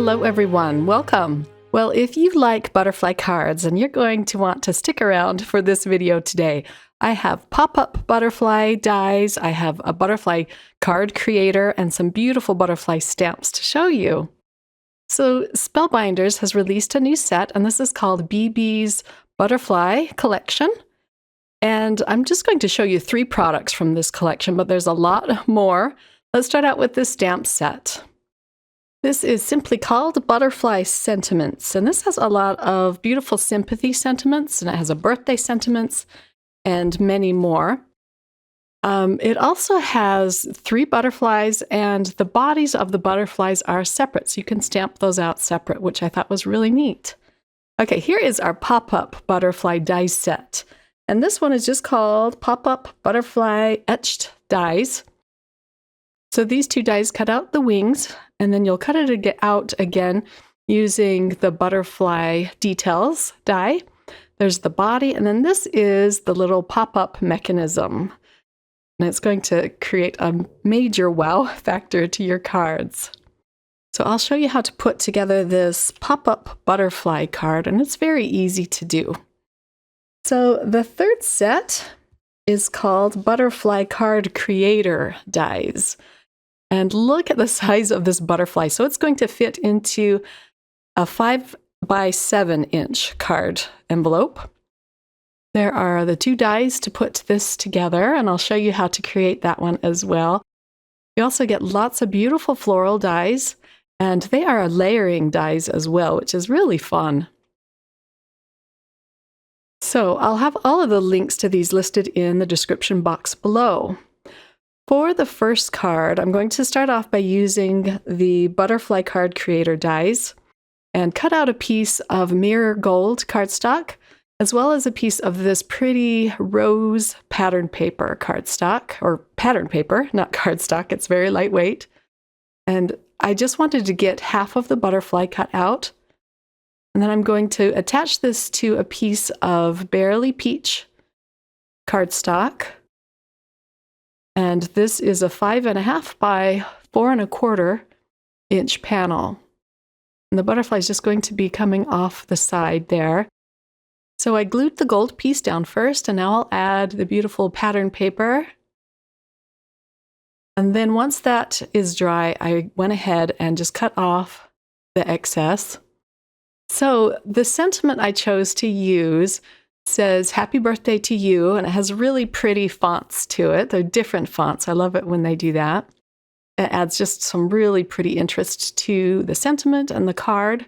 Hello everyone, welcome! Well, if you like butterfly cards and you're going to want to stick around for this video today, I have pop-up butterfly dies, I have a butterfly card creator, and some beautiful butterfly stamps to show you. So Spellbinders has released a new set, and this is called Bibi's Butterfly Collection. And I'm just going to show you 3 products from this collection, but there's a lot more. Let's start out with this stamp set. This is simply called Butterfly Sentiments, and this has a lot of beautiful sympathy sentiments, and it has a birthday sentiments and many more. It also has 3 butterflies, and the bodies of the butterflies are separate, so you can stamp those out separate, which I thought was really neat. Okay, here is our pop-up butterfly die set, and this one is just called Pop-Up Butterfly Etched Dies. So these 2 dies cut out the wings, and then you'll cut it out again using the butterfly details die. There's the body, and then this is the little pop-up mechanism. And it's going to create a major wow factor to your cards. So I'll show you how to put together this pop-up butterfly card, and it's very easy to do. So the 3rd set is called Butterfly Card Creator Dies. And look at the size of this butterfly. So it's going to fit into a 5 by 7 inch card envelope. There are the 2 dies to put this together, and I'll show you how to create that one as well. You also get lots of beautiful floral dies, and they are layering dies as well, which is really fun. So I'll have all of the links to these listed in the description box below. For the first card, I'm going to start off by using the Butterfly Card Creator dies and cut out a piece of mirror gold cardstock, as well as a piece of this pretty rose pattern paper cardstock, or pattern paper, not cardstock, it's very lightweight. And I just wanted to get half of the butterfly cut out. And then I'm going to attach this to a piece of Barely Peach cardstock. And this is a 5.5 by 4.25 inch panel. And the butterfly is just going to be coming off the side there. So I glued the gold piece down first, and now I'll add the beautiful pattern paper. And then once that is dry, I went ahead and just cut off the excess. So the sentiment I chose to use says happy birthday to you, and it has really pretty fonts to it. They're different fonts. I love it when they do that. It adds just some really pretty interest to the sentiment and the card.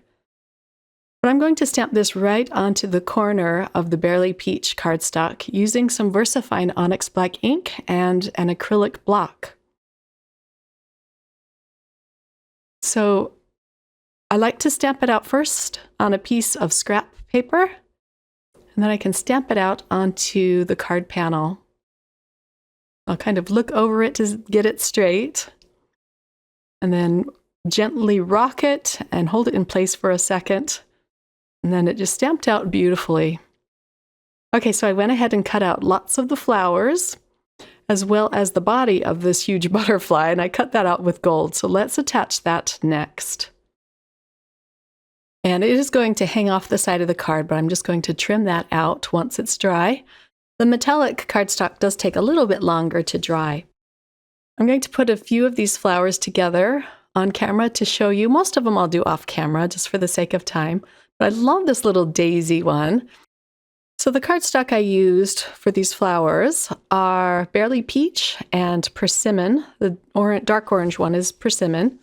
But I'm going to stamp this right onto the corner of the Barely Peach cardstock using some VersaFine Onyx black ink and an acrylic block. So I like to stamp it out first on a piece of scrap paper, and then I can stamp it out onto the card panel. I'll kind of look over it to get it straight, and then gently rock it and hold it in place for a second, and then it just stamped out beautifully. Okay, so I went ahead and cut out lots of the flowers, as well as the body of this huge butterfly, and I cut that out with gold, so let's attach that next. And it is going to hang off the side of the card, but I'm just going to trim that out once it's dry. The metallic cardstock does take a little bit longer to dry. I'm going to put a few of these flowers together on camera to show you. Most of them I'll do off camera just for the sake of time, but I love this little daisy one. So the cardstock I used for these flowers are Barely Peach and Persimmon. The dark orange one is Persimmon.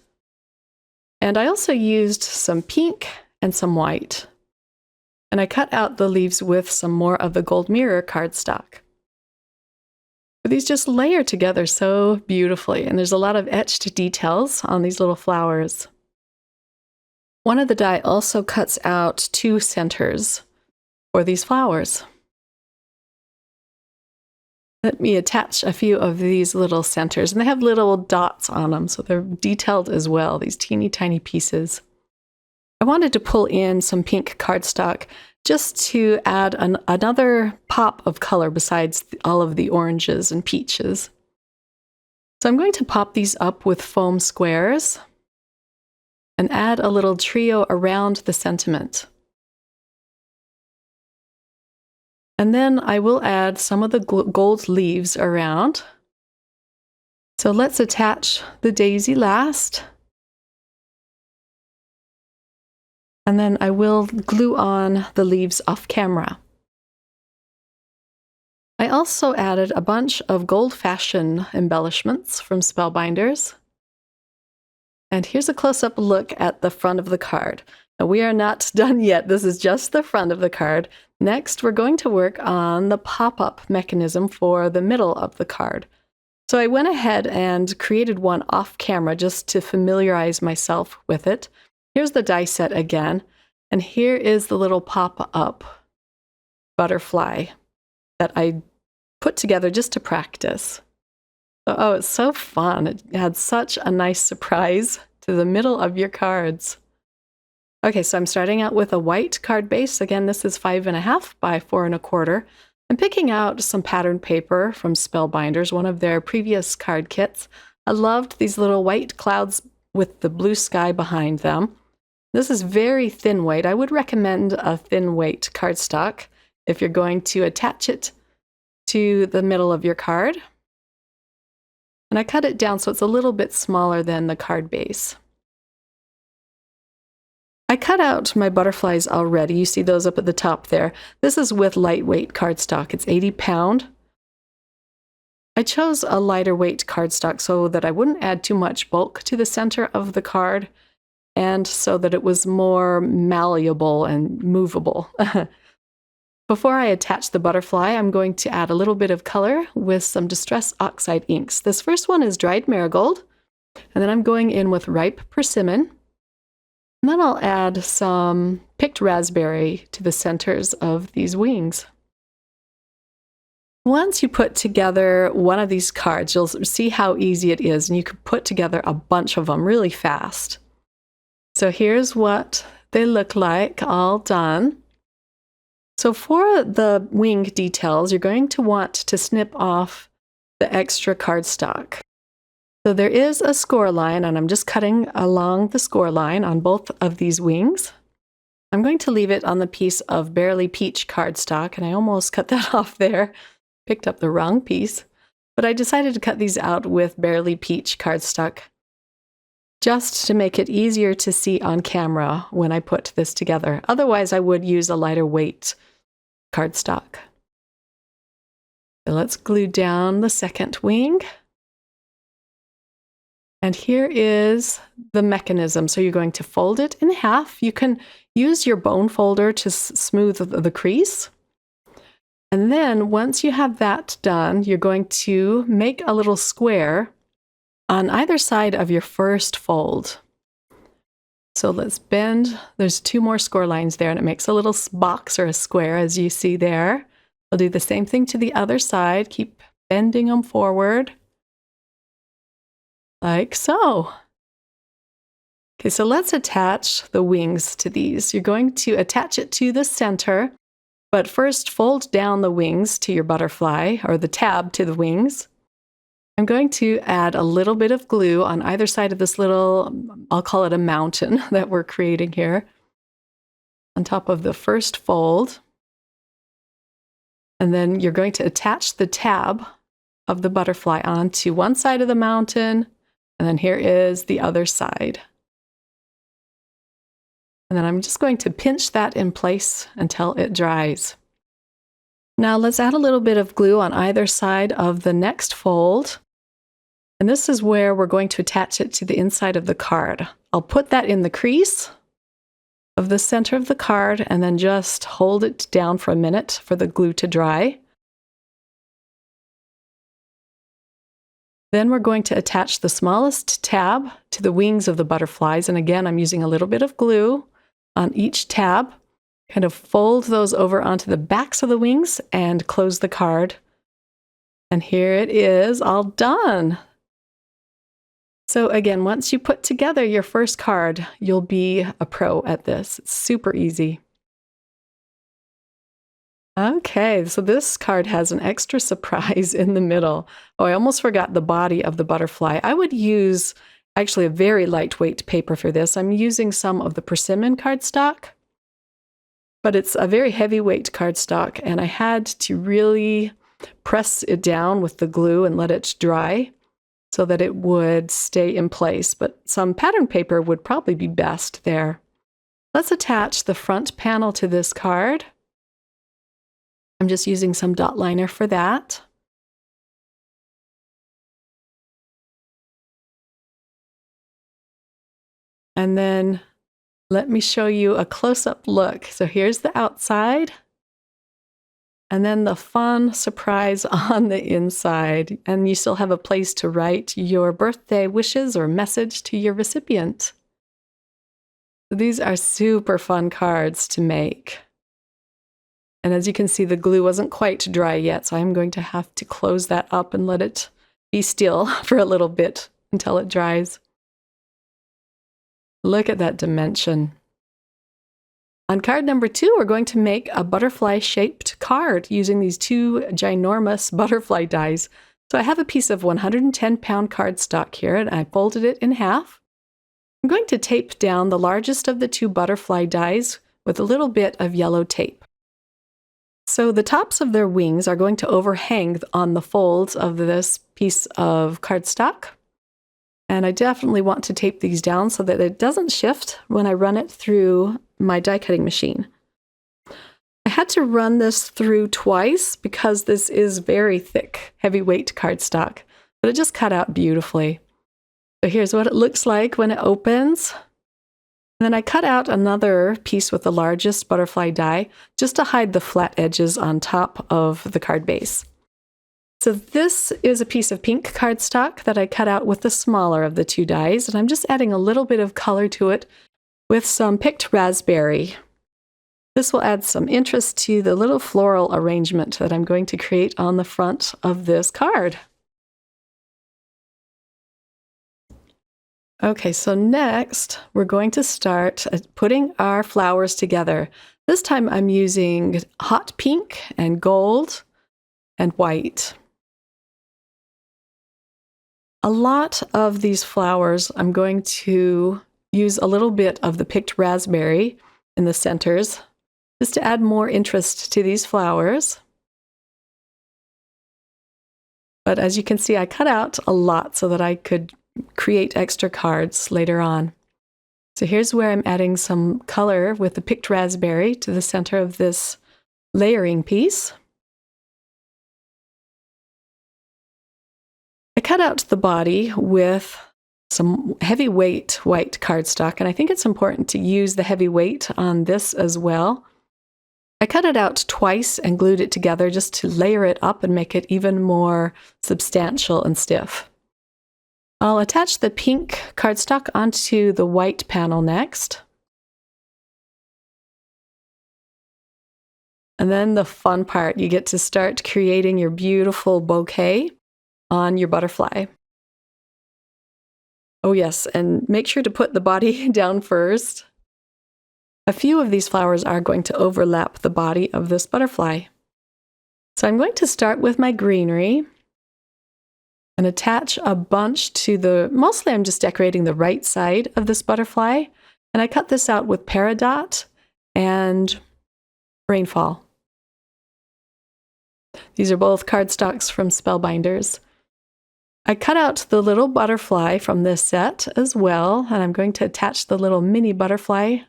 And I also used some pink and some white. And I cut out the leaves with some more of the gold mirror cardstock. But these just layer together so beautifully, and there's a lot of etched details on these little flowers. One of the die also cuts out 2 centers for these flowers. Let me attach a few of these little centers, and they have little dots on them, so they're detailed as well, these teeny tiny pieces. I wanted to pull in some pink cardstock just to add another pop of color besides all of the oranges and peaches. So I'm going to pop these up with foam squares. and add a little trio around the sentiment. And then I will add some of the gold leaves around. So let's attach the daisy last. And then I will glue on the leaves off camera. I also added a bunch of gold-fashion embellishments from Spellbinders. And here's a close-up look at the front of the card. Now, we are not done yet. This is just the front of the card. Next, we're going to work on the pop-up mechanism for the middle of the card. So I went ahead and created one off camera just to familiarize myself with it. Here's the die set again, and here is the little pop-up butterfly that I put together just to practice. Oh, it's so fun. It had such a nice surprise to the middle of your cards. Okay, so I'm starting out with a white card base. Again, this is 5.5 by 4.25. I'm picking out some pattern paper from Spellbinders, one of their previous card kits. I loved these little white clouds with the blue sky behind them. This is very thin weight. I would recommend a thin weight cardstock if you're going to attach it to the middle of your card. And I cut it down so it's a little bit smaller than the card base. I cut out my butterflies already. You see those up at the top there. This is with lightweight cardstock. It's 80 pound. I chose a lighter weight cardstock so that I wouldn't add too much bulk to the center of the card and so that it was more malleable and movable. Before I attach the butterfly, I'm going to add a little bit of color with some Distress Oxide inks. This first one is Dried Marigold, and then I'm going in with Ripe Persimmon. And then I'll add some picked raspberry to the centers of these wings. Once you put together one of these cards, you'll see how easy it is, and you can put together a bunch of them really fast. So here's what they look like all done. So for the wing details, you're going to want to snip off the extra cardstock. So there is a score line, and I'm just cutting along the score line on both of these wings. I'm going to leave it on the piece of Barely Peach cardstock, and I almost cut that off there. Picked up the wrong piece. But I decided to cut these out with Barely Peach cardstock just to make it easier to see on camera when I put this together. Otherwise, I would use a lighter weight cardstock. So let's glue down the second wing. And here is the mechanism. So you're going to fold it in half. You can use your bone folder to smooth the crease. And then once you have that done, you're going to make a little square on either side of your first fold. So let's bend. There's 2 more score lines there, and it makes a little box or a square, as you see there. We'll do the same thing to the other side. Keep bending them forward, like so. Okay, so let's attach the wings to these. You're going to attach it to the center, but first fold down the wings to your butterfly, or the tab to the wings. I'm going to add a little bit of glue on either side of this little, I'll call it a mountain that we're creating here, on top of the first fold. And then you're going to attach the tab of the butterfly onto one side of the mountain, and then here is the other side. And then I'm just going to pinch that in place until it dries. Now let's add a little bit of glue on either side of the next fold. And this is where we're going to attach it to the inside of the card. I'll put that in the crease of the center of the card and then just hold it down for a minute for the glue to dry. Then we're going to attach the smallest tab to the wings of the butterflies. And again, I'm using a little bit of glue on each tab. Kind of fold those over onto the backs of the wings and close the card. And here it is, all done. So again, once you put together your first card, you'll be a pro at this. It's super easy. Okay, so this card has an extra surprise in the middle. Oh, I almost forgot the body of the butterfly. I would use actually a very lightweight paper for this. I'm using some of the persimmon cardstock, but it's a very heavyweight cardstock, and I had to really press it down with the glue and let it dry so that it would stay in place, but some pattern paper would probably be best there. Let's attach the front panel to this card. I'm just using some dot liner for that. And then let me show you a close-up look. So here's the outside, and then the fun surprise on the inside. And you still have a place to write your birthday wishes or message to your recipient. These are super fun cards to make. And as you can see, the glue wasn't quite dry yet, so I'm going to have to close that up and let it be still for a little bit until it dries. Look at that dimension. On card number 2, we're going to make a butterfly-shaped card using these 2 ginormous butterfly dies. So I have a piece of 110-pound cardstock here, and I folded it in half. I'm going to tape down the largest of the 2 butterfly dies with a little bit of yellow tape. So the tops of their wings are going to overhang on the folds of this piece of cardstock. And I definitely want to tape these down so that it doesn't shift when I run it through my die cutting machine. I had to run this through twice because this is very thick, heavyweight cardstock, but it just cut out beautifully. So here's what it looks like when it opens. And then I cut out another piece with the largest butterfly die just to hide the flat edges on top of the card base. So this is a piece of pink cardstock that I cut out with the smaller of the 2 dies, and I'm just adding a little bit of color to it with some picked raspberry. This will add some interest to the little floral arrangement that I'm going to create on the front of this card. Okay, so next we're going to start putting our flowers together. This time I'm using hot pink and gold and white. A lot of these flowers, I'm going to use a little bit of the picked raspberry in the centers, just to add more interest to these flowers. But as you can see, I cut out a lot so that I could create extra cards later on. So here's where I'm adding some color with the picked raspberry to the center of this layering piece. I cut out the body with some heavyweight white cardstock, and I think it's important to use the heavy weight on this as well. I cut it out twice and glued it together just to layer it up and make it even more substantial and stiff. I'll attach the pink cardstock onto the white panel next. And then the fun part, you get to start creating your beautiful bouquet on your butterfly. Oh yes, and make sure to put the body down first. A few of these flowers are going to overlap the body of this butterfly. So I'm going to start with my greenery and attach a bunch to the, mostly I'm just decorating the right side of this butterfly, and I cut this out with Peridot and Rainfall. These are both cardstocks from Spellbinders. I cut out the little butterfly from this set as well, and I'm going to attach the little mini butterfly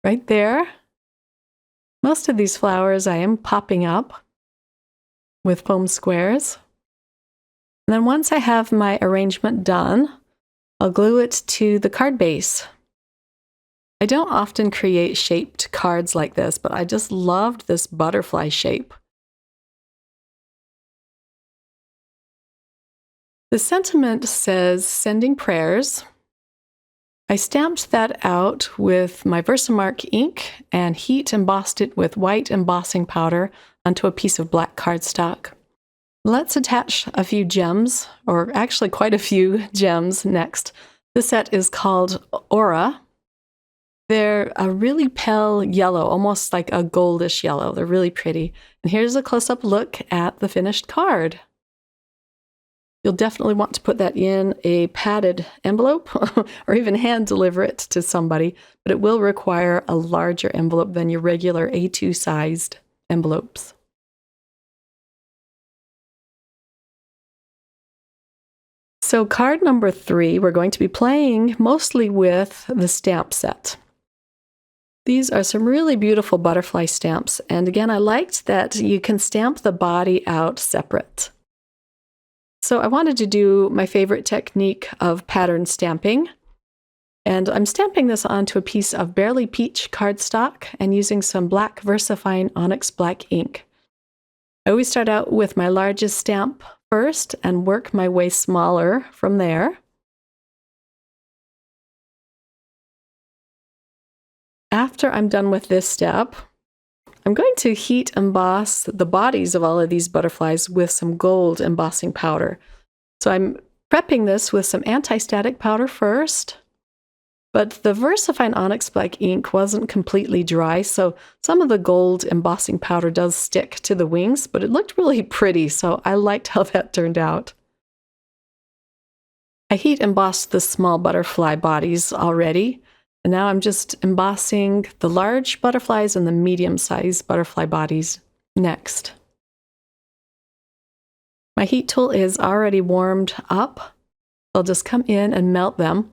right there. Most of these flowers I am popping up with foam squares. And then once I have my arrangement done, I'll glue it to the card base. I don't often create shaped cards like this, but I just loved this butterfly shape. The sentiment says, "Sending prayers." I stamped that out with my VersaMark ink and heat embossed it with white embossing powder onto a piece of black cardstock. Let's attach a few gems, or actually quite a few gems next. This set is called Aura. They're a really pale yellow, almost like a goldish yellow. They're really pretty. And here's a close-up look at the finished card. You'll definitely want to put that in a padded envelope or even hand deliver it to somebody, but it will require a larger envelope than your regular A2 sized envelopes. So card number 3, we're going to be playing mostly with the stamp set. These are some really beautiful butterfly stamps, and again, I liked that you can stamp the body out separate. So I wanted to do my favorite technique of pattern stamping, and I'm stamping this onto a piece of Barely Peach cardstock and using some black VersaFine Onyx black ink. I always start out with my largest stamp first and work my way smaller from there. After I'm done with this step, I'm going to heat emboss the bodies of all of these butterflies with some gold embossing powder. So I'm prepping this with some anti-static powder first, but the VersaFine Onyx black ink wasn't completely dry, so some of the gold embossing powder does stick to the wings, but it looked really pretty, so I liked how that turned out. I heat embossed the small butterfly bodies already, and now I'm just embossing the large butterflies and the medium-sized butterfly bodies next. My heat tool is already warmed up. I'll just come in and melt them.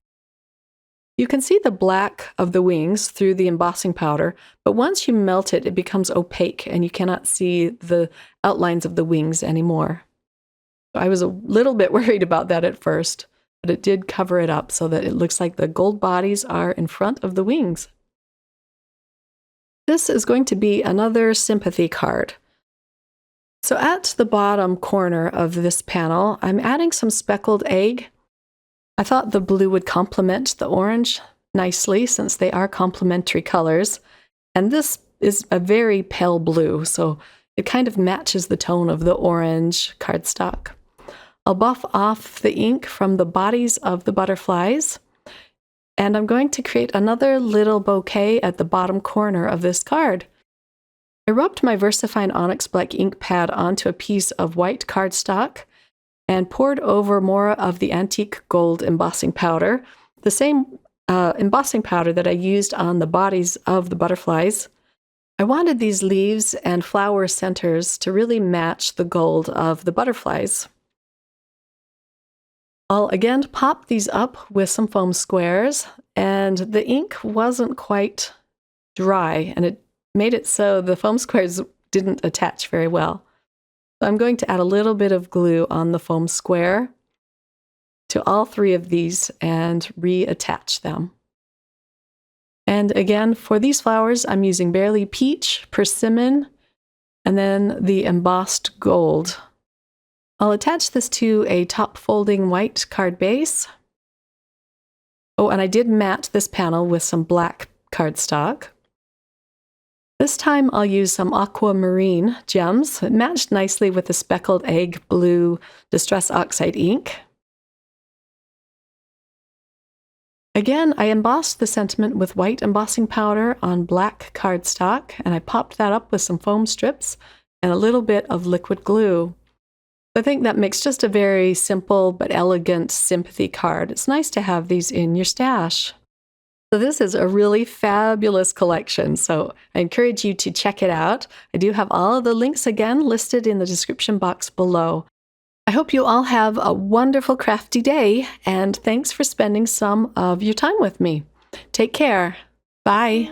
You can see the black of the wings through the embossing powder, but once you melt it, it becomes opaque and you cannot see the outlines of the wings anymore. I was a little bit worried about that at first, but it did cover it up so that it looks like the gold bodies are in front of the wings. This is going to be another sympathy card. So at the bottom corner of this panel, I'm adding some speckled egg. I thought the blue would complement the orange nicely since they are complementary colors. And this is a very pale blue, so it kind of matches the tone of the orange cardstock. I'll buff off the ink from the bodies of the butterflies, and I'm going to create another little bouquet at the bottom corner of this card. I rubbed my VersaFine Onyx black ink pad onto a piece of white cardstock and poured over more of the antique gold embossing powder, the same embossing powder that I used on the bodies of the butterflies. I wanted these leaves and flower centers to really match the gold of the butterflies. I'll again pop these up with some foam squares, and the ink wasn't quite dry, and it made it so the foam squares didn't attach very well. So I'm going to add a little bit of glue on the foam square to all 3 of these and reattach them. And again, for these flowers, I'm using Barely Peach, Persimmon, and then the embossed gold. I'll attach this to a top folding white card base. Oh, and I did mat this panel with some black cardstock. This time I'll use some aquamarine gems. It matched nicely with the speckled egg blue Distress Oxide ink. Again, I embossed the sentiment with white embossing powder on black cardstock, and I popped that up with some foam strips and a little bit of liquid glue. I think that makes just a very simple but elegant sympathy card. It's nice to have these in your stash. So this is a really fabulous collection, so I encourage you to check it out. I do have all of the links again listed in the description box below. I hope you all have a wonderful crafty day, and thanks for spending some of your time with me. Take care. Bye.